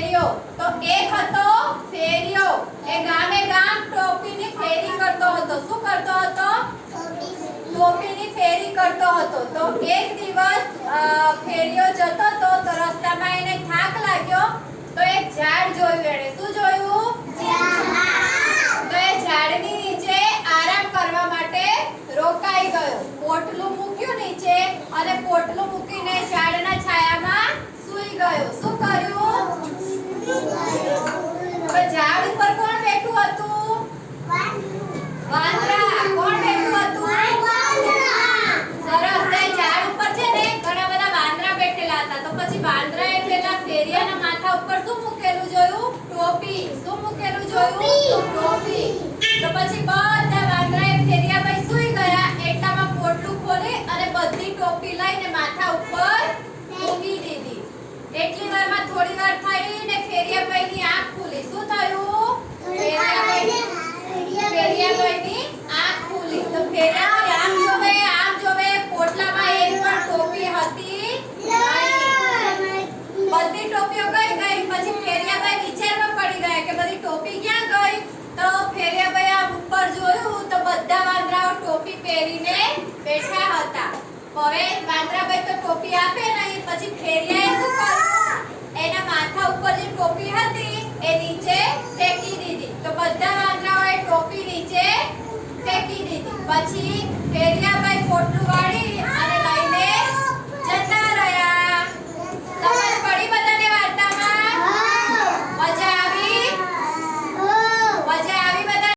ફેરિયો. તો એક હતો ફેરિયો. એ ગામે ગામ ટોપીની ફેરી કરતો હતો. શું કરતો હતો? ટોપીની ફેરી કરતો હતો. તો એક દિવસ ફેરિયો જતો હતો તો રસ્તામાં એને થાક લાગ્યો તો એક ઝાડ જોયું. એણે શું જોયું? તો એ ઝાડની નીચે આરામ કરવા માટે રોકાઈ ગયો. પોટલું મૂક્યું નીચે અને પોટલું મૂકીને ઝાડના છાયામાં સૂઈ ગયો. શું કર્યું? તો ઝાડ ઉપર કોણ બેઠું હતું? વાંદરા. કોણ બેઠું હતું? સરસ. તે ઝાડ ઉપર છે ને ઘણા બધા વાંદરા બેઠેલા હતા. તો પછી વાંદરાએ પેલા ફેરિયાના માથા ઉપર શું મૂકેલું જોયું? ટોપી. શું મૂકેલું જોયું? ટોપી. તો પછી બધા વાંદરાએ ફેરિયાભાઈ સૂઈ ગયા એટલામાં પોટલું ખોલી અને બધી ટોપી લઈને માથા ઉપર મૂકી દીધી. એટલી વારમાં થોડી વાર થઈને ફેરિયાભાઈની આંખ ખુલી. શું થયું? ફેરિયાભાઈની આંખ ખુલી. તો ફેરિયાભાઈ આમ જોવે પોટલામાં એક પણ ટોપી હતી નહીં. બધી ટોપીઓ ગઈ. પછી ફેરિયાભાઈ વિચારમાં પડી ગયા કે બધી ટોપી ક્યાં ગઈ? તો ફેરિયાભાઈ આમ ઉપર જોયું તો બધા વાંદરાઓ ટોપી પહેરીને બેઠા હતા. હવે વાંદરાભાઈ તો ટોપી આપે નહીં. પછી ફેરિયાએ શું કર્યું? એના માથા ઉપર જે ટોપી હતી એ નીચે ફેંકી દીધી. તો બધા વાંદરાઓએ ટોપી નીચે ફેંકી દીધી. પછી ફેરિયા